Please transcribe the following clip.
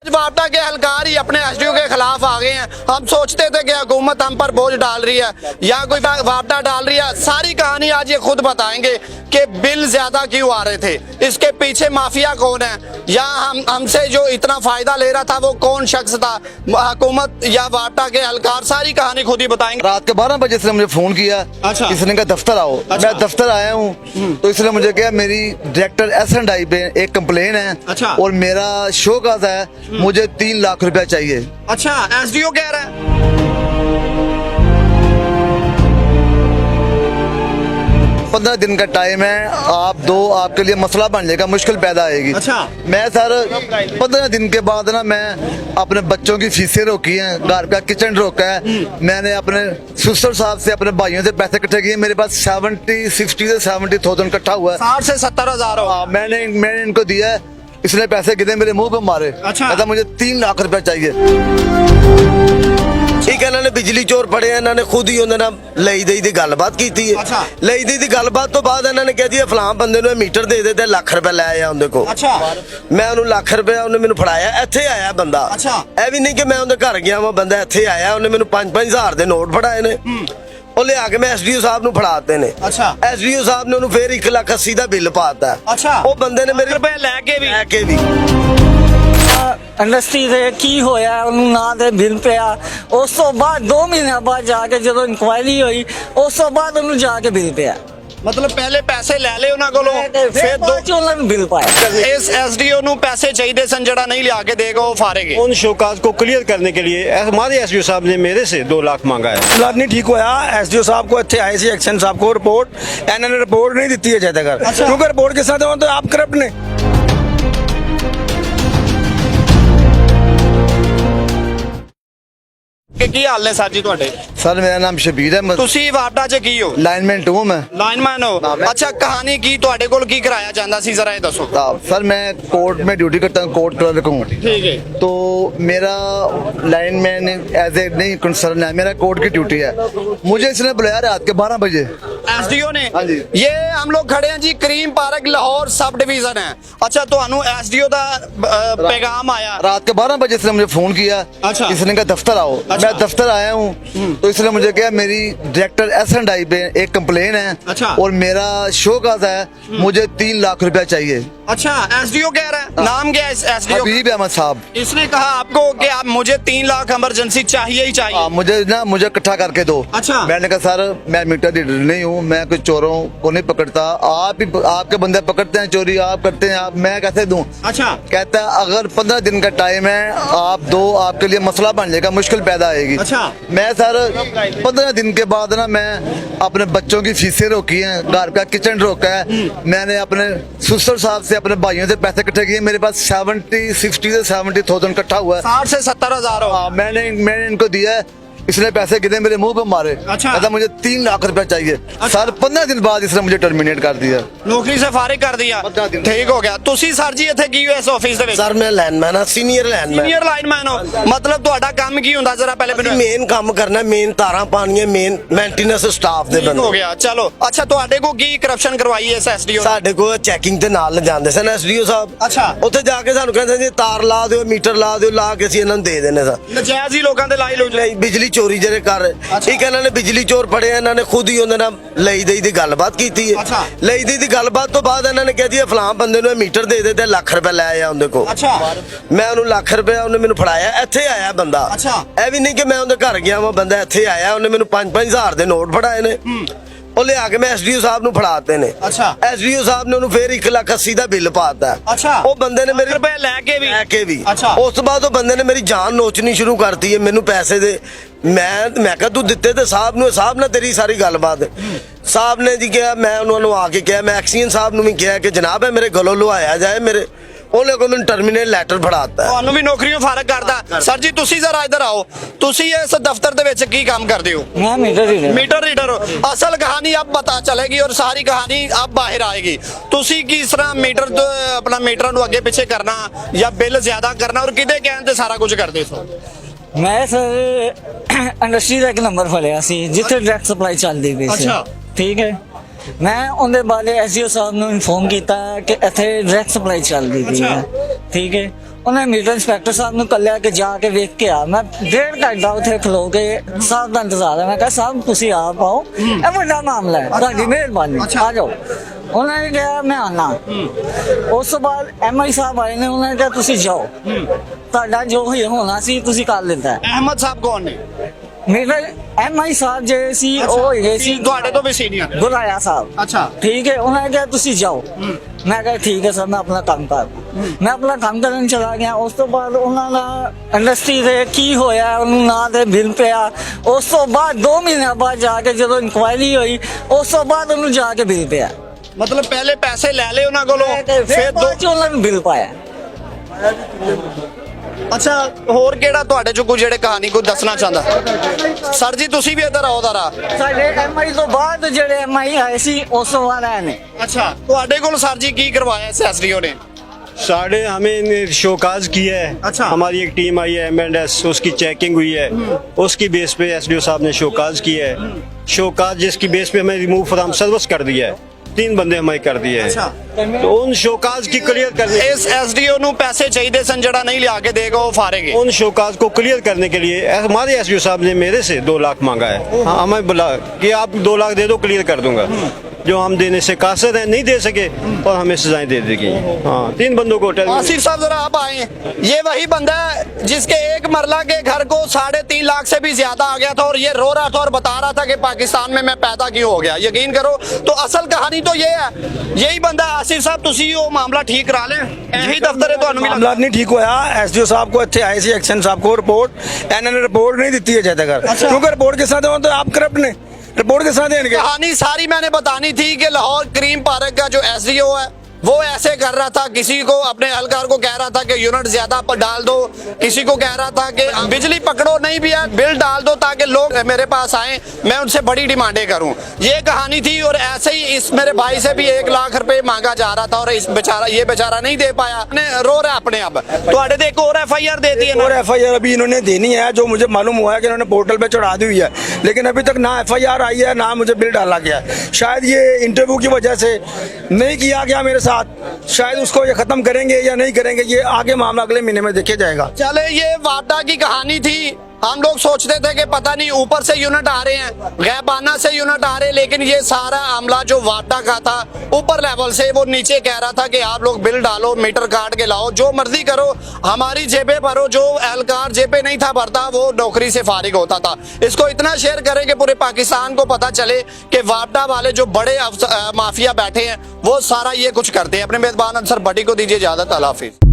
वापडा के एहलकार ही अपने एसडीओ के खिलाफ आ गए हैं। हम सोचते थे कि हुकूमत हम पर बोझ डाल रही है या कोई वापडा डाल रही है। सारी कहानी आज ये खुद बताएंगे कि बिल ज्यादा क्यों आ रहे थे, इसके पीछे माफिया कौन है, या हमसे जो इतना फायदा ले रहा था वो कौन शख्स था, हुकूमत या वापडा के एहलकार। सारी कहानी खुद ही बताएंगे। रात के 12 बजे इसने मुझे फोन किया। अच्छा। इसने कहा दफ्तर आओ। मैं दफ्तर आया हूँ तो इसने मुझे कहा मेरी डायरेक्टर S&I पे एक कंप्लेन है। अच्छा। और मेरा शो काज है, मुझे 3 लाख रुपया चाहिए। अच्छा, एसडीओ कह रहा है 15 दिन का टाइम है, आप दो, आपके लिए मसला बन जाएगा, मुश्किल पैदा आएगी। अच्छा। मैं सर 15 दिन के बाद ना मैं अपने बच्चों की फीसें रोकी हैं, घर का किचन रोका है, मैंने अपने सिस्टर साहब से, अपने भाइयों से पैसे इकट्ठे किए। मेरे पास 60 से 70,000 इकट्ठा हुआ है। 60 से 70,000 हो। मैंने इनको दिया है, इसने पैसे गिने मेरे मुंह पे मारे। अच्छा। कहता मुझे 3 लाख रुपया चाहिए। ठीक है, इन्होंने बिजली चोर फड़े, इन्होंने खुद ही उन्होंने ਲਈ ਦੇਈ ਦੀ ਗੱਲਬਾਤ ਕੀਤੀ ਹੈ। ਅੱਛਾ। ਲਈ ਦੇਈ ਦੀ ਗੱਲਬਾਤ ਤੋਂ ਬਾਅਦ ਇਹਨਾਂ ਨੇ ਕਹਿ ਦਿਆ ਫਲਾਂ ਬੰਦੇ ਨੂੰ ਮੀਟਰ ਦੇ ਦੇ ਤੇ ਲੱਖ ਰੁਪਏ ਲੈ ਆਇਆ ਉਹਦੇ ਕੋਲ। ਅੱਛਾ। ਮੈਂ ਉਹਨੂੰ ਲੱਖ ਰੁਪਏ ਉਹਨੇ ਮੈਨੂੰ ਫੜਾਇਆ। ਇੱਥੇ ਆਇਆ ਬੰਦਾ। ਅੱਛਾ। ਇਹ ਵੀ ਨਹੀਂ ਕਿ ਮੈਂ ਉਹਦੇ ਘਰ ਗਿਆ ਵਾਂ, ਬੰਦਾ ਇੱਥੇ ਆਇਆ, ਉਹਨੇ ਮੈਨੂੰ 5-5 ਹਜ਼ਾਰ ਦੇ ਨੋਟ ਫੜਾਏ ਨੇ। ਉਹ ਲਿਆ ਕੇ ਮੈਂ ਐਸਡੀਓ ਸਾਹਿਬ ਨੂੰ ਫੜਾਤੇ ਨੇ। ਅੱਛਾ। ਐਸਡੀਓ ਸਾਹਿਬ ਨੇ ਉਹਨੂੰ ਫੇਰ 1,80,000 ਦਾ ਬਿੱਲ ਪਾਤਾ। ਅੱਛਾ। ਉਹ ਬੰਦੇ ਨੇ ਮੇਰੇ ਰੁਪਏ ਲੈ ਕੇ ਵੀ ਇੰਡਸਟਰੀ ਦੇ ਕੀ ਹੋਇਆ ਉਹਨੂੰ ਨਾ ਤੇ ਬਿੱਲ ਪਿਆ। ਉਸ ਤੋਂ ਬਾਅਦ 2 ਮਹੀਨਿਆਂ ਬਾਅਦ ਜਾ ਕੇ ਜਦੋਂ ਇਨਕੁਆਇਰੀ ਹੋਈ ਉਸ ਤੋਂ ਬਾਅਦ ਉਹਨੂੰ ਜਾ ਕੇ ਬਿੱਲ ਪਿਆ। मतलब पहले पैसे ले ले ਉਹਨਾਂ ਕੋਲੋਂ, ਫਿਰ ਫਿਰ ਬਾਅਦ ਚ ਉਹਨਾਂ ਨੂੰ ਬਿੱਲ ਪਾਇਆ। इस एसडीओ ਨੂੰ पैसे चाहिए सन, जड़ा नहीं लिया के देगा वो फारेगे। उन शोकाज को क्लियर करने के लिए हमारे एसडीओ साहब ने मेरे से 2 लाख मांगा है। हालात नहीं ठीक होया। एसडीओ साहब को इतने आए सी एक्शन साहब को रिपोर्ट, इन्होंने रिपोर्ट नहीं दी है अजे तक। क्योंकि रिपोर्ट के साथ तो आप करप्ट ने। ਕੀ ਹਾਲ ਨੇ ਸਰ ਜੀ ਤੁਹਾਡੇ? सर मेरा नाम शबीर है, ਤੁਸੀਂ ਵਾਪਡਾ 'ਚ ਕੀ ਹੋ? लाइनमैन 2 मैं। ਲਾਈਨਮੈਨ ਹੋ। ਅੱਛਾ, ਕਹਾਣੀ ਕੀ ਤੁਹਾਡੇ ਕੋਲ ਕੀ ਕਰਾਇਆ ਜਾਂਦਾ ਸੀ, ਜ਼ਰਾ ਇਹ ਦੱਸੋ। सर मैं कोर्ट में ड्यूटी करता हूँ, कोर्ट क्लर्क हूँ। ठीक है। तो मेरा लाइनमैन एज ए नहीं कंसर्न है, मेरा कोर्ट की ड्यूटी है। मुझे इसने बुलाया रात के 12 बजे। एसडीओ ने? हाँ जी। ये हम लोग खड़े हैं जी, करीम पार्क लाहौर सब डिवीजन है। अच्छा, ਤੁਹਾਨੂੰ एसडीओ ਦਾ पैगाम आया? रात के 12 बजे इसने मुझे फोन किया। अच्छा। इसने कहा दफ्तर आओ। अच्छा। मैं दफ्तर आया हूँ तो इसने मुझे कहा मेरी डायरेक्टर S&I पे एक कंप्लेन है। अच्छा। और मेरा शो काज है, मुझे 3 लाख रुपया चाहिए। अच्छा, एसडीओ कह रहा है। नाम क्या है एसडीओ? हबीब अहमद साहब। इसने कहा आपको कि आप मुझे 3 लाख इमरजेंसी चाहिए ही चाहिए। मुझे इकट्ठा करके दो। अच्छा। मैंने कहा सर मैं मीटर रीडर नहीं हूँ, मैं कोई चोरों को नहीं पकड़ता, आप ही आपके बंदे पकड़ते हैं चोरी, आप करते हैं, आप मैं कैसे दूं? अच्छा। कहता है अगर 15 दिन का टाइम है, आप दो, आपके लिए मसला बन जाएगा, मुश्किल पैदा आएगी। अच्छा। मैं सर 15 दिन के बाद ना मैं अपने बच्चों की फीसें रोकी हैं, घर का किचन रोका है, मैंने अपने सिस्टर साहब से, अपने भाइयों से पैसे इकट्ठे किए। मेरे पास 60 से 70,000 इकट्ठा हुआ है। 60 से 70,000 हो। मैंने इनको दिया है, इसने पैसे गिने मेरे मुंह पे मारे। अच्छा। कहता मुझे 3 लाख रुपया चाहिए। सर 15 दिन बाद इसने मुझे टर्मिनेट कर दिया। नौकरी से फारिग कर दिया। 15 दिन। ठीक हो ਗਿਆ। ਤੁਸੀਂ ਸਰ ਜੀ ਇੱਥੇ ਕੀ ਹੋ ਇਸ ਆਫਿਸ ਦੇ ਵਿੱਚ? ਸਰ ਮੈਂ ਲਾਈਨਮੈਨ ਆ, ਸੀਨੀਅਰ ਲਾਈਨਮੈਨ। ਸੀਨੀਅਰ ਲਾਈਨਮੈਨ ਹੋ, ਮਤਲਬ ਤੁਹਾਡਾ ਕੰਮ ਕੀ ਹੁੰਦਾ, ਜ਼ਰਾ ਪਹਿਲੇ ਮੈਨੂੰ ਮੇਨ ਕੰਮ ਕਰਨਾ, ਮੇਨ ਤਾਰਾਂ ਪਾਣੀਆਂ, ਮੇਨ ਮੇਨਟੇਨੈਂਸ ਸਟਾਫ ਦੇ ਠੀਕ ਹੋ ਬੰਦੇ। ਗਿਆ। ਚਲੋ, ਅੱਛਾ, ਤੁਹਾਡੇ ਕੋਲ ਕੀ ਕਰਪਸ਼ਨ ਕਰਵਾਈ ਇਸ ਐਸਡੀਓ? ਸਾਡੇ ਕੋਲ ਚੈਕਿੰਗ ਤੇ ਨਾਲ ਲਿਜਾਂਦੇ ਸਨ ਐਸਡੀਓ ਸਾਹਿਬ। ਅੱਛਾ। ਉੱਥੇ ਜਾ ਕੇ ਸਾਨੂੰ ਕਹਿੰਦੇ ਜੀ ਤਾਰ ਲਾ ਦਿਓ, ਮੀਟਰ ਲਾ ਦਿਓ, ਲਾ ਕੇ ਅਸੀਂ ਇਹਨਾਂ ਨੂੰ ਦੇ ਦੇਣੇ ਸਰ। ਨਜਾਇਜ਼ ਹੀ ਲੋਕਾਂ ਦੇ ਲਾਈ ਲੋ। ਨਹੀਂ, ਬਿਜਲੀ ਚੋਰੀ ਜਿਹੜੇ ਕਰ ਠੀਕ ਹੈ, ਇਹਨਾਂ ਨੇ ਬਿਜਲੀ ਚੋਰ ਫੜੇ, ਇਹਨਾਂ ਨੇ ਖੁਦ ਹੀ ਉਹਨਾਂ ਨਾਲ ਲਈ ਦੇਈ ਦੀ ਗੱਲਬਾਤ ਕੀਤੀ ਹੈ। ਅੱਛਾ। ਲਈ ਦੇਈ ਦੀ ਗੱਲਬਾਤ ਤੋਂ ਬਾਅਦ ਇਹਨਾਂ ਨੇ ਕਹਿ ਦਿਆ ਫਲਾਂ ਬੰਦੇ ਨੂੰ ਮੀਟਰ ਦੇ ਦੇ ਤੇ ਲੱਖ ਰੁਪਏ ਲੈ ਆਇਆ ਉਹਦੇ ਕੋਲ। ਅੱਛਾ। ਮੈਂ ਉਹਨੂੰ ਲੱਖ ਰੁਪਏ ਉਹਨੇ ਮੈਨੂੰ ਫੜਾਇਆ। ਇੱਥੇ ਆਇਆ ਬੰਦਾ। ਅੱਛਾ। ਇਹ ਵੀ ਨਹੀਂ ਕਿ ਮੈਂ ਉਹਦੇ ਘਰ ਗਿਆ ਵਾਂ, ਬੰਦਾ ਇੱਥੇ ਆਇਆ, ਉਹਨੇ ਮੈਨੂੰ 5-5 ਹਜ਼ਾਰ ਦੇ ਨੋਟ ਫੜਾਏ ਨੇ। ਉਹ ਲਿਆ ਕੇ ਮੈਂ ਐਸਡੀਓ ਸਾਹਿਬ ਨੂੰ ਫੜਾਤੇ ਨੇ। ਅੱਛਾ। ਐਸਡੀਓ ਸਾਹਿਬ ਨੇ ਉਹਨੂੰ ਫੇਰ 1,80,000 ਦਾ ਬਿੱਲ ਪਾਤਾ। ਅੱਛਾ। ਉਹ ਬੰਦੇ ਨੇ ਮੇਰੇ ਰੁਪਏ ਲੈ ਕੇ ਵੀ। ਅੱਛਾ। ਉਸ ਤੋਂ ਬਾਅਦ ਉਹ ਬੰਦੇ ਨੇ ਮੇਰੀ ਜਾਨ ਨੋਚਣੀ ਸ਼ੁਰੂ ਕਰਤੀ ਹੈ, ਮੈਨੂੰ ਪੈਸੇ ਦੇ। ਮੈਂ ਕਿਹਾ ਤੂੰ ਦਿੱਤੇ ਤੇ ਸਾਹਿਬ ਨੂੰ, ਸਾਹਿਬ ਨਾਲ ਤੇਰੀ ਸਾਰੀ ਗੱਲਬਾਤ। ਸਾਹਿਬ ਨੇ ਜੀ ਕਿਹਾ, ਮੈਂ ਉਹਨਾਂ ਨੂੰ ਆ ਕੇ ਕਿਹਾ, ਮੈਂ ਐਕਸੀਅਨ ਸਾਹਿਬ ਨੂੰ ਵੀ ਕਿਹਾ ਕਿ ਜਨਾਬ ਇਹ ਮੇਰੇ ਗਲੋਂ ਲੁਹਾਇਆ ਜਾਏ। ਮੇਰੇ ਉਹਨੇ ਕੋਲ ਮੈਨੂੰ ਟਰਮੀਨੇਟ ਲੈਟਰ ਫੜਾਤਾ। ਤੁਹਾਨੂੰ ਵੀ ਨੌਕਰੀਆਂ ਫਰਕ ਕਰਦਾ। ਸਰ ਜੀ ਤੁਸੀਂ ਜ਼ਰਾ ਇੱਧਰ ਆਓ। ਤੁਸੀਂ ਇਸ ਦਫ਼ਤਰ ਦੇ ਵਿੱਚ ਕੀ ਕੰਮ ਕਰਦੇ ਹੋ? ਮੈਂ मीटर रीडर। मीटर रीडर हो। असल कहानी अब पता चलेगी और सारी कहानी अब बाहर आएगी। ਤੁਸੀਂ ਕਿਸ ਤਰ੍ਹਾਂ ਮੀਟਰ ਆਪਣਾ ਮੀਟਰਾਂ ਨੂੰ ਅੱਗੇ ਪਿੱਛੇ ਕਰਨਾ ਜਾਂ ਬਿੱਲ ਜ਼ਿਆਦਾ ਕਰਨਾ ਔਰ ਕਿਹਦੇ ਕਹਿਣ ਤੇ ਸਾਰਾ ਕੁਝ ਕਰਦੇ ਹੋ? ਮੈਂ ਸਰ ਇੰਡਸਟਰੀ ਦਾ ਇੱਕ ਨੰਬਰ ਫੜਿਆ ਸੀ ਜਿੱਥੇ ਡਾਇਰੈਕਟ ਸਪਲਾਈ ਚੱਲਦੀ ਪਈ ਸੀ। ਅੱਛਾ। ਠੀਕ ਹੈ, ਮੈਂ ਉਹਦੇ ਬਾਰੇ ਐਸਡੀਓ ਸਾਹਿਬ ਨੂੰ ਇਨਫੋਰਮ ਕੀਤਾ ਕਿ ਇੱਥੇ ਡਾਇਰੈਕਟ ਸਪਲਾਈ ਚੱਲਦੀ ਪਈ ਹੈ। ਠੀਕ ਹੈ, ਉਹਨੇ ਮੀਟਰ ਇੰਸਪੈਕਟਰ ਸਾਹਿਬ ਨੂੰ ਕੱਲਿਆ ਕਿ ਜਾ ਕੇ ਵੇਖ ਕੇ ਆ। ਮੈਂ 1.5 ਘੰਟਾ ਉੱਥੇ ਖਲੋ ਕੇ ਸਾਹਿਬ ਦਾ ਇੰਤਜ਼ਾਰ ਹੈ। ਮੈਂ ਕਿਹਾ ਸਾਹਿਬ ਤੁਸੀਂ ਆਪ ਆਓ, ਇਹ ਵੱਡਾ ਮਾਮਲਾ ਹੈ, ਤੁਹਾਡੀ ਮਿਹਰਬਾਨੀ, ਆ ਜਾਓ। ਉਹਨਾਂ ਨੇ ਕਿਹਾ ਮੈਂ ਆਣਾ। ਉਸ ਤੋਂ ਬਾਅਦ MI ਸਾਹਿਬ ਆਏ ਨੇ, ਉਹਨਾਂ ਨੇ ਕਿਹਾ ਤੁਸੀਂ ਜਾਓ, ਤੁਹਾਡਾ ਜੋ ਹੋਣਾ ਸੀ ਤੁਸੀਂ ਕਰ ਲਿੱਤਾ। ਅਹਿਮਦ ਸਾਹਿਬ ਕੌਣ ਨੇ? ਮੇਰੇ MI ਸਾਹਿਬ ਜਿਹੜੇ ਸੀ ਉਹ ਹੈਗੇ ਸੀ ਤੁਹਾਡੇ ਤੋਂ ਵੀ ਸੀਨੀਅਰ? ਗੁਰਾਇਆ ਸਾਹਿਬ। ਅੱਛਾ, ਠੀਕ ਹੈ। ਉਹਨਾਂ ਨੇ ਕਿਹਾ ਤੁਸੀਂ ਜਾਓ। ਮੈਂ ਕਿਹਾ ਠੀਕ ਹੈ ਸਰ, ਮੈਂ ਆਪਣਾ ਕੰਮ ਕਰ। ਮੈਂ ਆਪਣਾ ਕੰਮ ਕਰਨ ਚਲਾ ਗਿਆ। ਉਸ ਤੋਂ ਬਾਅਦ ਉਹਨਾਂ ਦਾ ਇੰਡਸਟਰੀ ਦੇ ਕੀ ਹੋਇਆ ਉਹਨੂੰ ਨਾ ਤੇ ਬਿੱਲ ਪਿਆ। ਉਸ ਤੋਂ ਬਾਅਦ 2 ਮਹੀਨਿਆਂ ਬਾਅਦ ਜਾ ਕੇ ਜਦੋਂ ਇਨਕੁਆਇਰੀ ਹੋਈ, ਉਸ ਤੋਂ ਬਾਅਦ ਉਹਨੂੰ ਜਾ ਕੇ ਬਿੱਲ ਪਿਆ। ਮਤਲਬ ਪਹਿਲੇ ਪੈਸੇ ਲੈ ਲਏ ਉਹਨਾਂ ਕੋਲੋਂ, ਫਿਰ ਫਿਰ ਬਾਅਦ ਚ ਉਹਨਾਂ ਨੂੰ ਬਿੱਲ ਪਾਇਆ। ਅੱਛਾ, ਹੋਰ ਕਿਹੜਾ ਤੁਹਾਡੇ ਚੋਂ ਕੋਈ ਜਿਹੜੇ ਕਹਾਣੀ ਕੋਈ ਦੱਸਣਾ ਚਾਹੁੰਦਾ? ਸਰ ਜੀ ਤੁਸੀਂ ਵੀ ਇੱਧਰ ਆਓ ਜ਼ਰਾ। ਸਾਡੇ MI ਤੋਂ ਬਾਅਦ ਜਿਹੜੇ MI ਆਏ ਸੀ ਉਸ ਤੋਂ ਬਾਅਦ ਆਏ ਨੇ। ਅੱਛਾ, ਤੁਹਾਡੇ ਕੋਲ ਸਰ ਜੀ ਕੀ ਕਰਵਾਇਆ ਇਸ SDO ਨੇ? साढ़े हमें शोकाज किया है। अच्छा। हमारी एक टीम आई है M&S, उसकी चेकिंग हुई है। उसकी बेस पे SDO साहब ने शोकाज किया है। शोकाज जिसकी बेस पे हमें रिमूव फ्रॉम सर्विस कर दिया है। 3 बंदे हमारे कर दिए हैं। तो उन शोकाज की क्लियर करने, ਇਸ SDO ਨੂੰ ਪੈਸੇ ਚਾਹੀਦੇ ਸਨ ਜਿਹੜਾ ਨਹੀਂ ਲਿਆ ਕੇ ਦੇਗਾ ਉਹ ਫਾਰੇਗੇ। उन शोकाज को क्लियर करने के लिए हमारे SDO साहब ने मेरे से 2 लाख मांगा है। हाँ, हमें बोला कि आप 2 लाख दे दो, क्लियर कर दूंगा। जो हम देने से कासिर हैं, नहीं दे सके और हमें सजाएं दे देगी। हाँ, 3 बंदों को होटल में। आसिफ साहब जरा आप आए। ये वही बंदा है जिसके एक मरला के घर को 3.5 लाख से भी ज्यादा आ गया था और ये रो रहा था और बता रहा था कि पाकिस्तान में मैं पैदा क्यों हो गया। यकीन करो तो असल कहानी तो ये है, यही बंदा है। आसिफ साहब तुसी वो मामला ठीक करा लें, यही दफ्तर है ਤੁਹਾਨੂੰ मामला नहीं ठीक होया। SDO साहब को ਇੱਥੇ ਆਏ ਸੀ एक्शन साहब को रिपोर्ट, ਇਹਨਾਂ ਨੇ रिपोर्ट नहीं ਦਿੱਤੀ है जय तक। क्योंकि रिपोर्ट के साथ हो तो आप करप्ट ने, रिपोर्ट के साथ देंगे। कहानी सारी मैंने बतानी थी कि लाहौर क्रीम पार्क का जो SDO है वो ऐसे कर रहा था, किसी को अपने एहलकार को कह रहा था कि यूनिट ज्यादा पर डाल दो, किसी को कह रहा था कि बिजली पकड़ो नहीं भी है बिल डाल दो ताकि लोग मेरे पास आए, मैं उनसे बड़ी डिमांडें करूं। ये कहानी थी और ऐसे ही इस मेरे भाई से भी 1 लाख रुपए मांगा जा रहा था और इस ये बेचारा नहीं दे पाया, रो रहा है अपने। अब तो एक और FIR देती है और FIR अभी इन्होंने देनी है, जो मुझे मालूम हुआ है कि इन्होंने पोर्टल पे चढ़ा दी हुई है, लेकिन अभी तक ना FIR आई है ना मुझे बिल डाला गया। शायद ये इंटरव्यू की वजह से नहीं किया गया मेरे साथ, शायद उसको ये खत्म करेंगे या नहीं करेंगे, ये आगे मामला अगले महीने में देखा जाएगा। चले, ये वापडा की कहानी थी। हम लोग सोचते थे कि पता नहीं ऊपर से यूनिट आ रहे हैं, गैबाना से यूनिट आ रहे हैं, लेकिन ये सारा मामला जो वापडा का था ऊपर लेवल से, वो नीचे कह रहा था कि आप लोग बिल डालो, मीटर काट के लाओ, जो मर्जी करो, हमारी जेबें भरो। जो एहलकार जेबें नहीं था भरता वो नौकरी से फारिग होता था। इसको इतना शेयर करें कि पूरे पाकिस्तान को पता चले कि वापडा वाले जो बड़े माफिया बैठे हैं वो सारा ये कुछ करते हैं। अपने मेजबान अंसर भट्टी को दीजिए इजाजत। अल्लाह हाफिज।